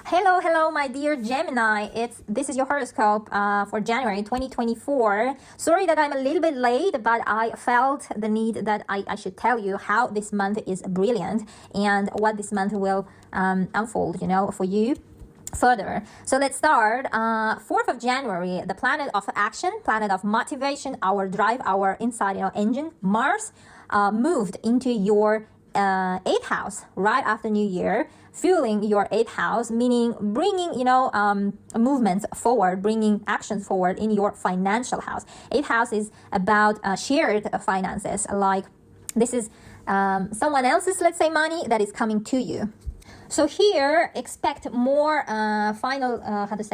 Hello, my dear Gemini. This is your horoscope for January 2024. Sorry that I'm a little bit late, but I felt the need that I should tell you how this month is brilliant and what this month will unfold, for you further. So let's start. 4th of January, the planet of action, planet of motivation, our drive, our inside engine, Mars, moved into your 8th house right after New Year, fueling your 8th house, meaning bringing movements forward, bringing actions forward in your financial house. 8th house is about shared finances, like this is someone else's, let's say, money that is coming to you. So here, expect more final,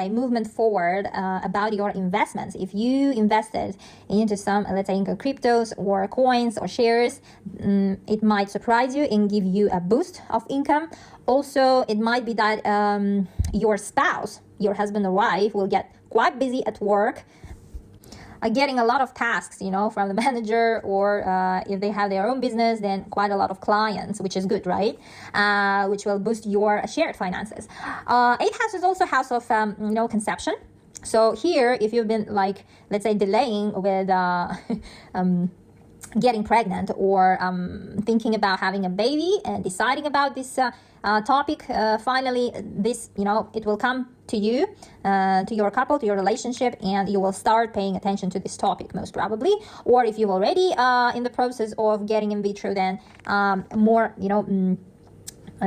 movement forward about your investments. If you invested into some, let's say, into cryptos or coins or shares, it might surprise you and give you a boost of income. Also, it might be that your spouse, your husband or wife, will get quite busy at work, getting a lot of tasks, from the manager, or if they have their own business, then quite a lot of clients, which is good, right? Which will boost your shared finances. 8th house is also house of, conception. So here, if you've been let's say, delaying with getting pregnant or thinking about having a baby and deciding about this topic, finally this it will come to you, to your couple, to your relationship, and you will start paying attention to this topic most probably. Or if you're already in the process of getting in vitro, then more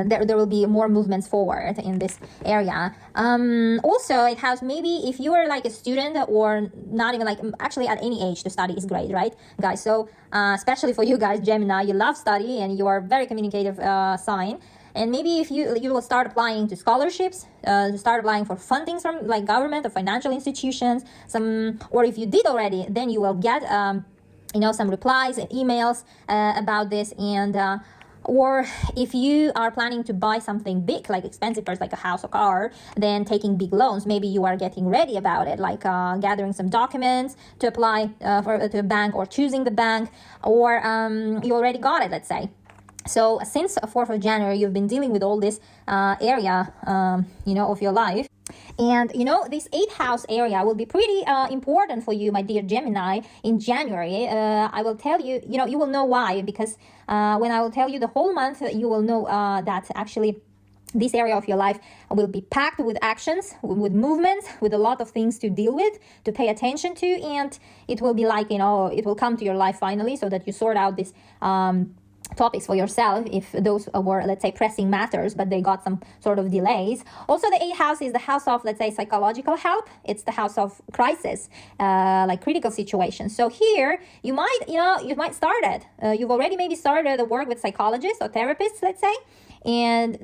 there will be more movements forward in this area. Also, it has, maybe if you are like a student or not even actually at any age to study is great, right, guys? So especially for you guys, Gemini, you love study and you are very communicative sign. And maybe if you will start applying to scholarships, start applying for fundings from government or financial institutions, or if you did already, then you will get some replies and emails about this. And or if you are planning to buy something big, like expensive first, like a house or car, then taking big loans, maybe you are getting ready about it, like gathering some documents to apply to a bank, or choosing the bank, or you already got it, let's say. So since 4th of January, you've been dealing with all this area, of your life. And, this 8th house area will be pretty important for you, my dear Gemini, in January. I will tell you, you will know why, because when I will tell you the whole month, you will know that actually this area of your life will be packed with actions, with movements, with a lot of things to deal with, to pay attention to. And it will be it will come to your life finally, so that you sort out this topics for yourself, if those were, let's say, pressing matters, but they got some sort of delays. Also, the 8th house is the house of, let's say, psychological help. It's the house of crisis, like critical situations. So here you might start it. You've already maybe started the work with psychologists or therapists, let's say, and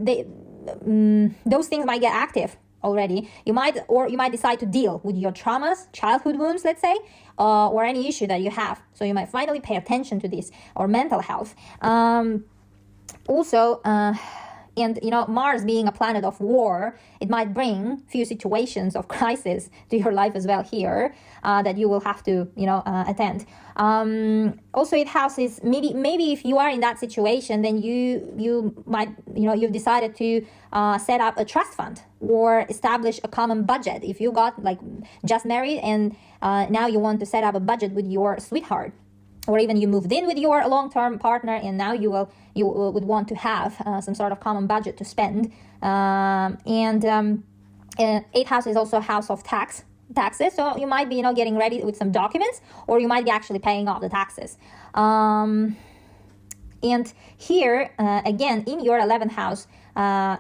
those things might get active already. You might decide to deal with your traumas, childhood wounds, let's say, or any issue that you have. So you might finally pay attention to this, or mental health. Also, and Mars being a planet of war, it might bring few situations of crisis to your life as well here, that you will have to attend. Also, it houses, maybe if you are in that situation, then you might you've decided to set up a trust fund or establish a common budget. If you got just married and now you want to set up a budget with your sweetheart, or even you moved in with your long-term partner and now you would want to have some sort of common budget to spend. 8th house is also a house of taxes, so you might be getting ready with some documents, or you might be actually paying off the taxes. And here again, in your 11th house,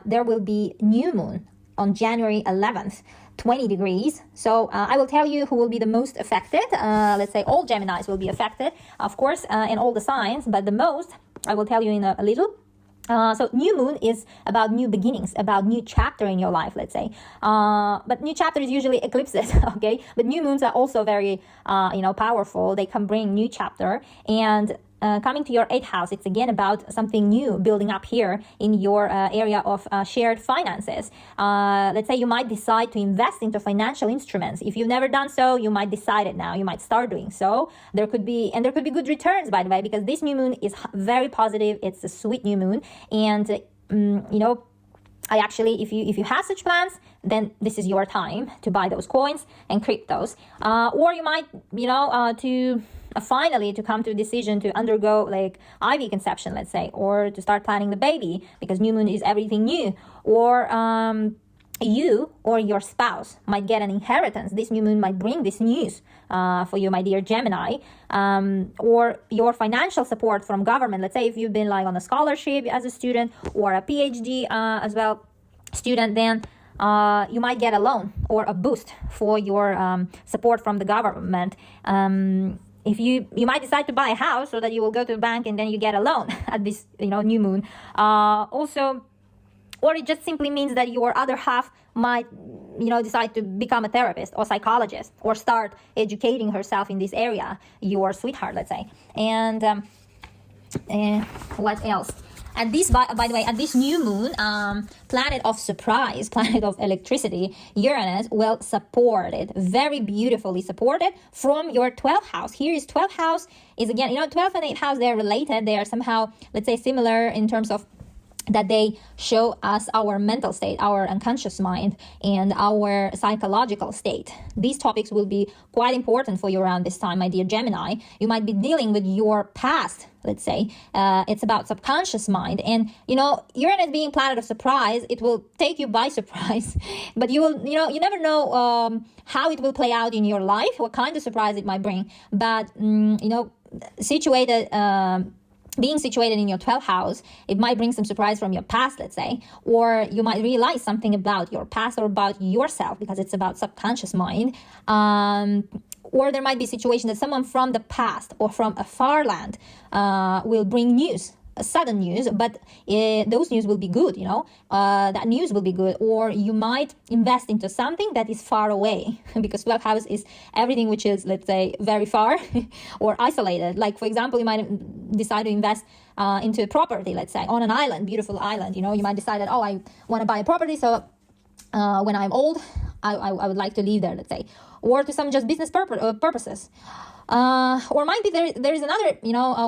there will be new moon on January 11th, 20 degrees. So I will tell you who will be the most affected. Let's say all Geminis will be affected, of course, in all the signs, but the most I will tell you in a little. So new moon is about new beginnings, about new chapter in your life, let's say. But new chapter is usually eclipses, okay? But new moons are also very, powerful. They can bring new chapter. And coming to your 8th house, it's again about something new building up here in your area of shared finances. Let's say you might decide to invest into financial instruments. If you've never done so, you might decide it now. You might start doing so. There could be good returns, by the way, because this new moon is very positive. It's a sweet new moon, and I actually, if you have such plans, then this is your time to buy those coins and cryptos. Or you might, to finally to come to a decision to undergo like IV conception, let's say, or to start planning the baby, because new moon is everything new. Or you or your spouse might get an inheritance. This new moon might bring this news for you, my dear Gemini. Or your financial support from government. Let's say if you've been like on a scholarship as a student or a PhD as well student, then you might get a loan or a boost for your support from the government. If you might decide to buy a house so that you will go to the bank and then you get a loan at this new moon. Also, or it just simply means that your other half might decide to become a therapist or psychologist or start educating herself in this area, your sweetheart, let's say. And what else? At this, by the way, at this new moon, planet of surprise, planet of electricity, Uranus will support it, very beautifully supported from your 12th house. Here is 12th house is again, 12th and 8th house, they're related. They are somehow, let's say, similar in terms of that they show us our mental state, our unconscious mind, and our psychological state. These topics will be quite important for you around this time, my dear Gemini. You might be dealing with your past, let's say. It's about subconscious mind. And, Uranus being planet of surprise, it will take you by surprise. But you will, you never know how it will play out in your life, what kind of surprise it might bring. But, being situated in your 12th house, it might bring some surprise from your past, let's say, or you might realize something about your past or about yourself, because it's about subconscious mind. Or there might be a situation that someone from the past or from a far land will bring news, sudden news, but those news will be good, that news will be good. Or you might invest into something that is far away, because 12th house is everything which is, let's say, very far or isolated. Like, for example, you might decide to invest into a property, let's say, on an island, beautiful island. You might decide that, I want to buy a property, so when I'm old, I would like to live there, let's say, or to some just business purposes. Or might be there is another,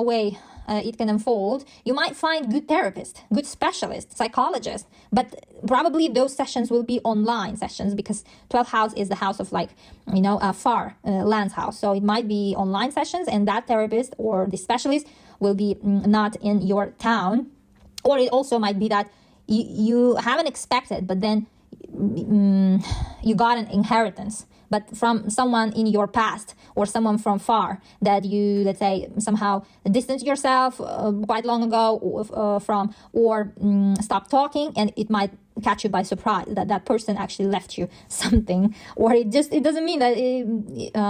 way it can unfold. You might find good therapist, good specialist, psychologist, but probably those sessions will be online sessions, because 12th house is the house of a far land's house. So it might be online sessions, and that therapist or the specialist will be not in your town. Or it also might be that you haven't expected, but then you got an inheritance, but from someone in your past or someone from far that you, let's say, somehow distanced yourself quite long ago from, or stopped talking, and it might catch you by surprise that person actually left you something. Or it doesn't mean that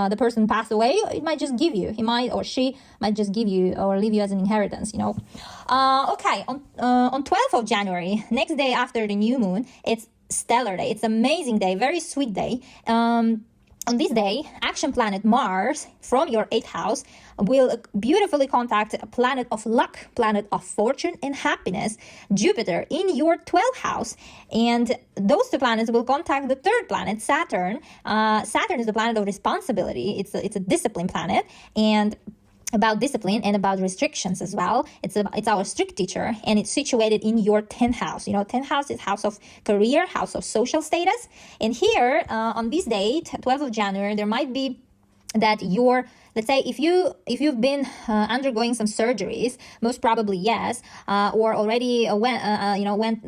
the person passed away. It might just give you, he might or she might just give you or leave you as an inheritance, Okay, on 12th of January, next day after the new moon, it's stellar day. It's amazing day, very sweet day. On this day, action planet Mars from your 8th house will beautifully contact a planet of luck, planet of fortune and happiness, Jupiter, in your 12th house. And those two planets will contact the third planet, Saturn. Saturn is the planet of responsibility. It's a discipline planet, and about discipline and about restrictions as well. It's our strict teacher, and it's situated in your 10th house. 10th house is house of career, house of social status. And here on this date, 12th of January, there might be that your, let's say, if you've been undergoing some surgeries, most probably yes, or already went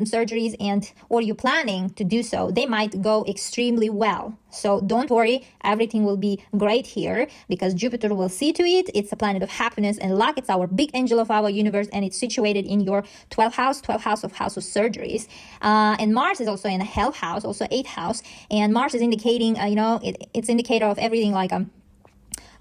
surgeries, and or you're planning to do so, they might go extremely well. So don't worry, everything will be great here, because Jupiter will see to it. It's a planet of happiness and luck. It's our big angel of our universe, and it's situated in your 12th house of surgeries. And Mars is also in a health house, also 8th house, and Mars is indicating, it's indicator of everything like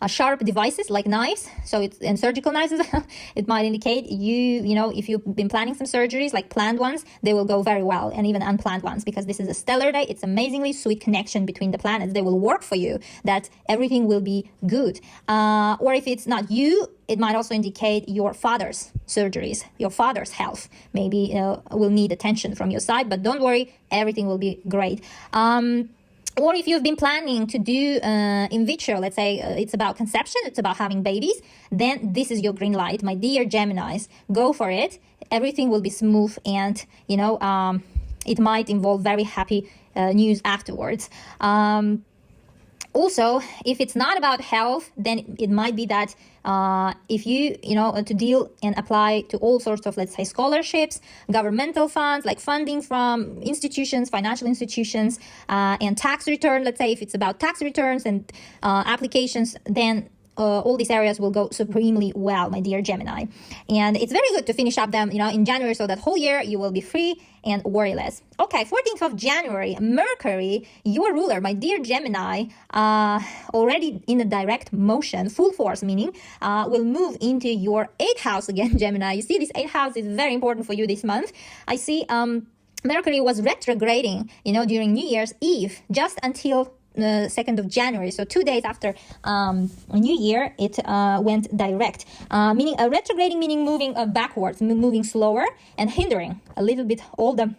sharp devices like knives, and surgical knives as well. It might indicate if you've been planning some surgeries, like planned ones, they will go very well, and even unplanned ones, because this is a stellar day. It's amazingly sweet connection between the planets. They will work for you, that everything will be good. Or if it's not you, it might also indicate your father's surgeries, your father's health. Maybe will need attention from your side, but don't worry, everything will be great. Or if you've been planning to do in vitro, let's say it's about conception, it's about having babies, then this is your green light, my dear Geminis. Go for it. Everything will be smooth, and it might involve very happy news afterwards. Also, if it's not about health, then it might be that if you know, to deal and apply to all sorts of, let's say, scholarships, governmental funds, like funding from institutions, financial institutions, and tax return, let's say if it's about tax returns and applications, then all these areas will go supremely well, my dear Gemini. And it's very good to finish up them, you know, in January, so that whole year you will be free and worryless. Okay, 14th of January, Mercury, your ruler, my dear Gemini, already in a direct motion, full force, meaning will move into your 8th house again, Gemini. You see, this 8th house is very important for you this month. I see Mercury was retrograding, you know, during New Year's Eve, just until 2nd of January, so 2 days after New Year, it went direct, meaning retrograding, meaning moving backwards, moving slower and hindering a little bit all the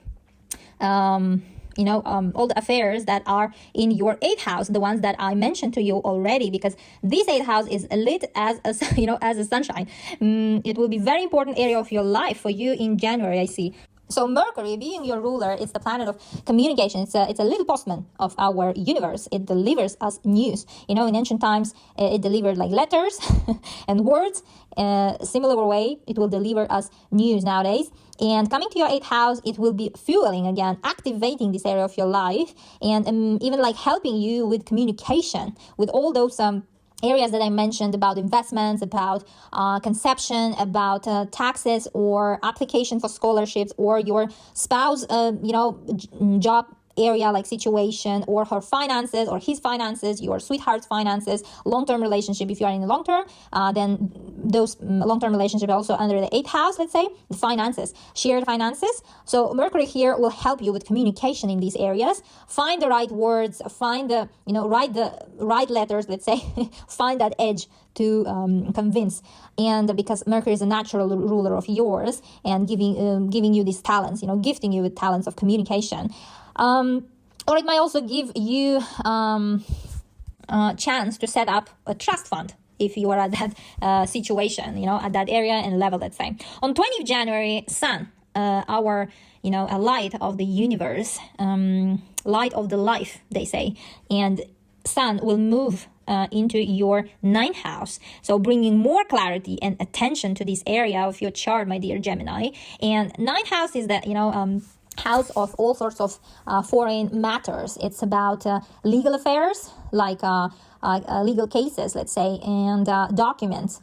all the affairs that are in your 8th house, the ones that I mentioned to you already, because this 8th house is lit as a, as a sunshine. It will be very important area of your life for you in January, I see. So Mercury, being your ruler, it's the planet of communication. It's a little postman of our universe. It delivers us news. You know, in ancient times, it delivered like letters and words. Similar way, it will deliver us news nowadays. And coming to your 8th house, it will be fueling again, activating this area of your life, and even like helping you with communication, with all those areas that I mentioned about investments, about conception, about taxes or application for scholarships, or your spouse, job area, like situation, or her finances or his finances, your sweetheart's finances, long-term relationship. If you are in a long-term, then those long-term relationships also under the 8th house, let's say, the finances, shared finances. So Mercury here will help you with communication in these areas. Find the right words, find the, write the right letters, let's say, find that edge to convince. And because Mercury is a natural ruler of yours and giving you these talents, gifting you with talents of communication. Or it might also give you chance to set up a trust fund if you are at that situation, at that area and level, let's say. On 20th of January, Sun, our, a light of the universe, light of the life, they say, and Sun will move into your 9th house, so bringing more clarity and attention to this area of your chart, my dear Gemini. And 9th house is that, house of all sorts of foreign matters. It's about legal affairs, like legal cases, let's say, and documents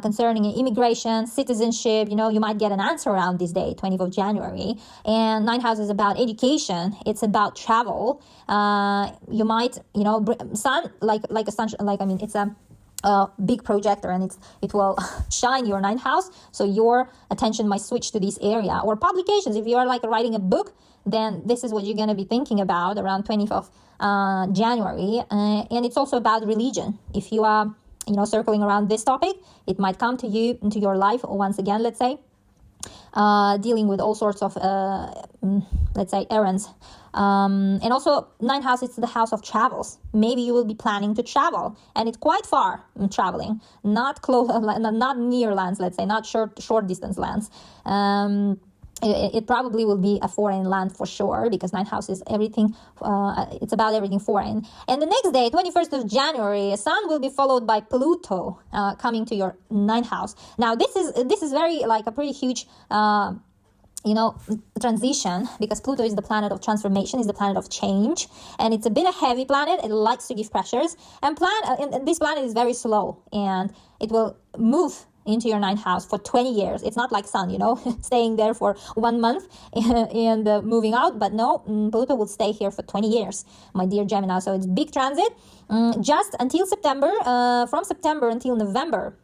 concerning immigration, citizenship. You might get an answer around this day, 20th of January. And 9th house is about education. It's about travel. You might, sun, like a sun, it's a big projector, and it will shine your 9th house, so your attention might switch to this area. Or publications, if you are like writing a book, then this is what you're going to be thinking about around 20th of January. And it's also about religion. If you are circling around this topic, it might come to you into your life once again, let's say, dealing with all sorts of let's say errands. And also 9th house is the house of travels. Maybe you will be planning to travel, and it's quite far traveling, not close, not near lands, let's say, not short distance lands. It probably will be a foreign land for sure, because 9th house is everything, it's about everything foreign. And the next day, 21st of January, Sun will be followed by Pluto coming to your 9th house. Now this is very like a pretty huge transition, because Pluto is the planet of transformation, is the planet of change, and it's a bit a heavy planet. It likes to give pressures, and this planet is very slow, and it will move into your 9th house for 20 years. It's not like Sun, staying there for 1 month and moving out, but no, Pluto will stay here for 20 years, my dear Gemini. So it's big transit, just until September, from September until November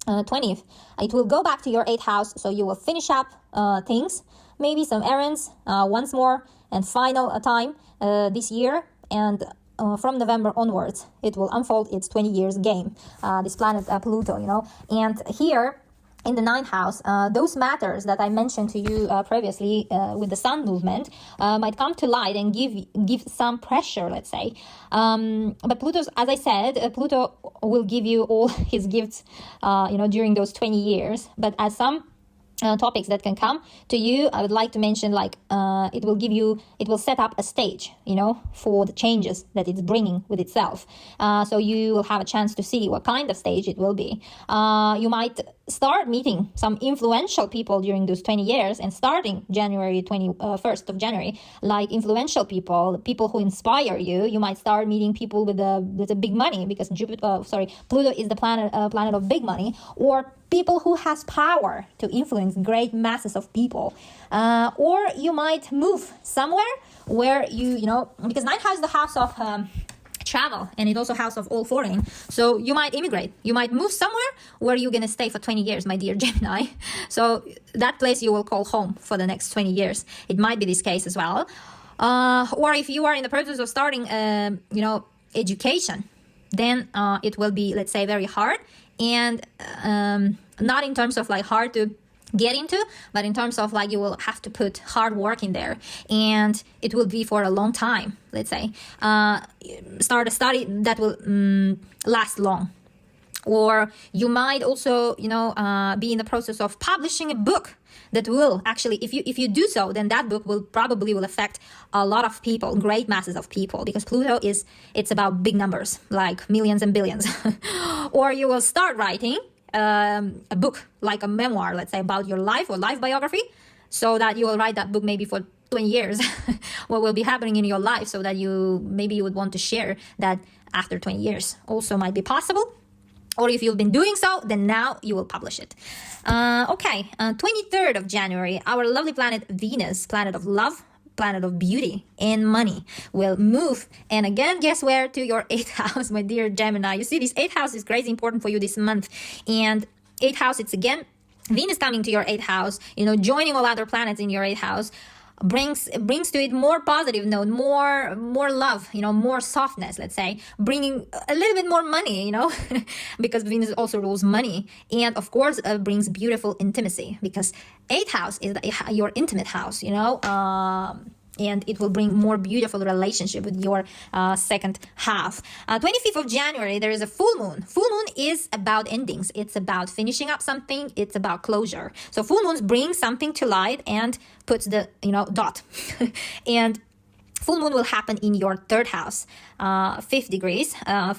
20th. It will go back to your 8th house, so you will finish up things, maybe some errands once more and final time this year, and from November onwards, it will unfold its 20 years game, this planet Pluto, And here in the 9th house, those matters that I mentioned to you previously with the Sun movement might come to light and give some pressure, let's say. But Pluto, as I said, Pluto will give you all his gifts, during those 20 years. But as some topics that can come to you, I would like to mention, like, it will set up a stage, for the changes that it's bringing with itself. So you will have a chance to see what kind of stage it will be. You might start meeting some influential people during those 20 years, and starting January 21st of January, like influential people who inspire you. You might start meeting people with a big money, because Pluto is the planet of big money, or people who has power to influence great masses of people. Or you might move somewhere where because ninth house is the house of travel, and it also house of all foreign. So you might immigrate. You might move somewhere where you're going to stay for 20 years, my dear Gemini. So that place you will call home for the next 20 years. It might be this case as well. Or if you are in the process of starting, education, then it will be, let's say, very hard. And not in terms of like hard to get into, but in terms of like you will have to put hard work in there, and it will be for a long time. Let's say start a study that will last long. Or you might also be in the process of publishing a book that will actually, if you do so, then that book will probably affect a lot of people, great masses of people, because Pluto it's about big numbers, like millions and billions. Or you will start writing a book, like a memoir, let's say, about your life or life biography, so that you will write that book maybe for 20 years what will be happening in your life, so that you would want to share that after 20 years. Also might be possible. Or if you've been doing so, then now you will publish it. 23rd of January, our lovely planet Venus, planet of love, planet of beauty and money, will move. And again, guess where? To your 8th house, my dear Gemini. You see, this 8th house is crazy important for you this month. And 8th house, it's again Venus coming to your 8th house, joining all other planets in your 8th house. Brings to it more positive note, more love, more softness, let's say, bringing a little bit more money, because Venus also rules money, and of course brings beautiful intimacy, because 8th house is your intimate house, and it will bring more beautiful relationship with your second half. 25th of January, there is a full moon. Full moon is about endings. It's about finishing up something. It's about closure. So full moons bring something to light and puts the, dot. And full moon will happen in your 3rd house, 5 degrees. And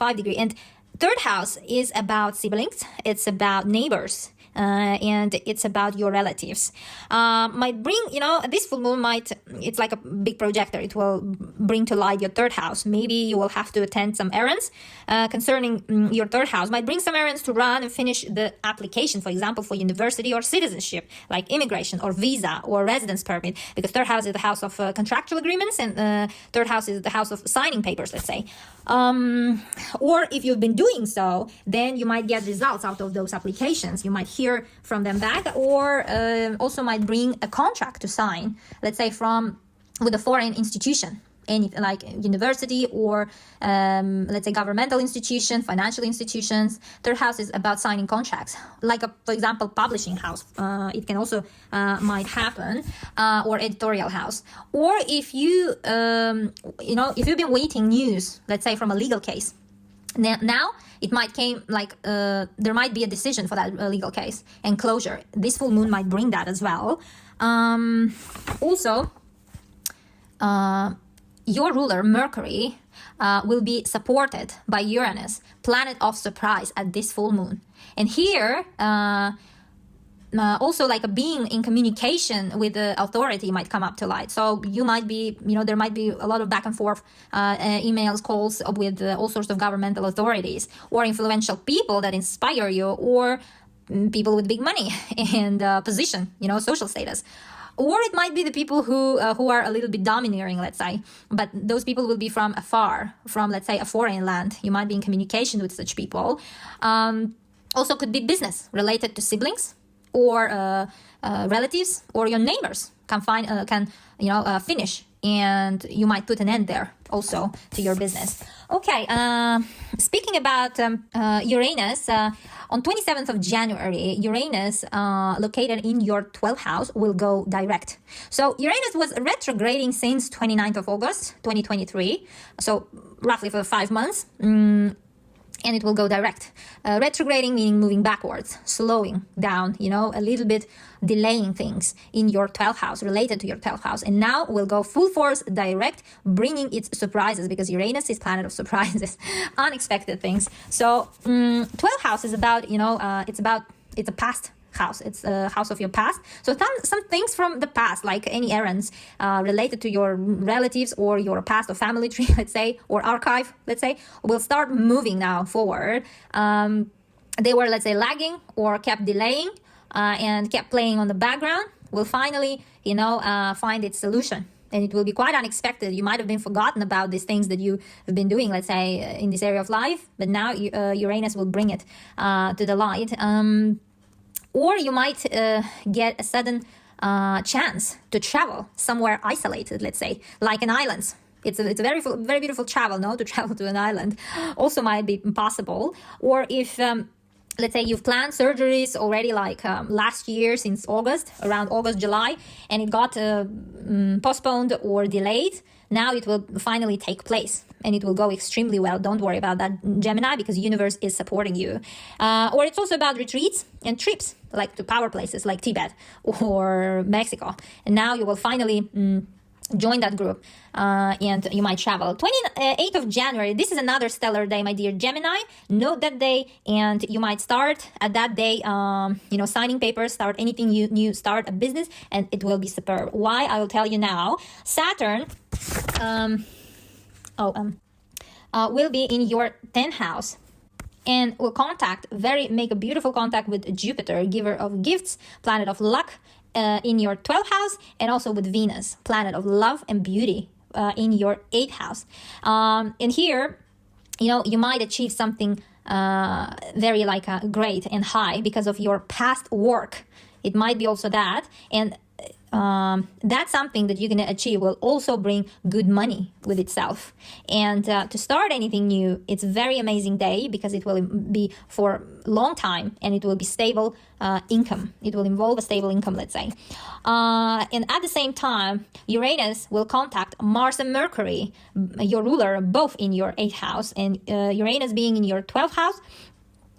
3rd house is about siblings. It's about neighbors. And it's about your relatives. Might bring, this full moon it's like a big projector. It will bring to light your 3rd house. Maybe you will have to attend some errands concerning your 3rd house. Might bring some errands to run and finish the application, for example, for university or citizenship, like immigration or visa or residence permit, because 3rd house is the house of contractual agreements, and 3rd house is the house of signing papers, let's say. Or if you've been doing so, then you might get results out of those applications. You might hear from them back, or also might bring a contract to sign, let's say with a foreign institution, any like university or let's say governmental institution, financial institutions. 3rd house is about signing contracts, like for example, publishing house. It can also might happen, or editorial house. Or if you if you've been waiting news, let's say from a legal case, now it might came like there might be a decision for that legal case and closure. This full moon might bring that as well. Also, your ruler Mercury will be supported by Uranus, planet of surprise, at this full moon. And here also like a being in communication with the authority might come up to light. So you might be, there might be a lot of back and forth emails, calls with all sorts of governmental authorities, or influential people that inspire you, or people with big money and position, social status. Or it might be the people who are a little bit domineering, let's say, but those people will be from afar, from, let's say, a foreign land. You might be in communication with such people. Also could be business related to siblings, or relatives, or your neighbors can finish, and you might put an end there also to your business. Okay, speaking about Uranus, on 27th of January, Uranus, located in your 12th house, will go direct. So Uranus was retrograding since 29th of August, 2023, so roughly for 5 months. and it will go direct. Retrograding meaning moving backwards, slowing down, a little bit delaying things in your 12th house, related to your 12th house. And now we'll go full force direct, bringing its surprises, because Uranus is planet of surprises, unexpected things. So 12th house is about, it's a past house. It's a house of your past. So some things from the past, like any errands related to your relatives or your past or family tree, let's say, or archive, let's say, will start moving now forward. They were, let's say, lagging or kept delaying and kept playing on the background, will finally, find its solution. And it will be quite unexpected. You might have been forgotten about these things that you have been doing, let's say, in this area of life. But now Uranus will bring it to the light. Or you might get a sudden chance to travel somewhere isolated, let's say, like an island. It's a very beautiful travel, no? To travel to an island also might be possible. Or if, let's say, you've planned surgeries already, like last year, since August, around August, July, and it got postponed or delayed, now it will finally take place. And it will go extremely well. Don't worry about that, Gemini, because the universe is supporting you. Or it's also about retreats and trips, like to power places like Tibet or Mexico. And now you will finally join that group and you might travel. 28th of January, this is another stellar day, my dear Gemini. Note that day, and you might start at that day, signing papers, start anything new, start a business, and it will be superb. Why? I will tell you now. Saturn will be in your 10th house and will make a beautiful contact with Jupiter, giver of gifts, planet of luck, in your 12th house, and also with Venus, planet of love and beauty, in your 8th house. And here, you might achieve something very great and high because of your past work. It might be also that, and that's something that you're going to achieve will also bring good money with itself. And to start anything new, it's a very amazing day because it will be for a long time, and it will be stable income. It will involve a stable income, let's say. And at the same time, Uranus will contact Mars and Mercury, your ruler, both in your 8th house, and Uranus being in your 12th house.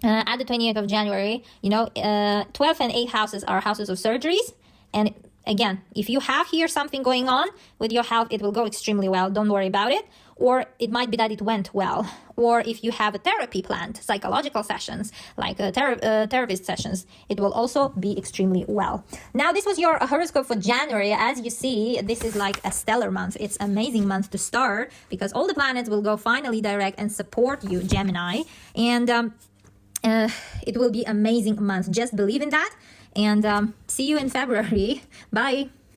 At the 28th of January, 12th and 8th houses are houses of surgeries. And again, if you have here something going on with your health, it will go extremely well. Don't worry about it. Or it might be that it went well. Or if you have a therapy planned, psychological sessions, like therapist sessions, it will also be extremely well. Now, this was your horoscope for January. As you see, this is like a stellar month. It's an amazing month to start because all the planets will go finally direct and support you, Gemini. And it will be an amazing month. Just believe in that. And see you in February. Bye.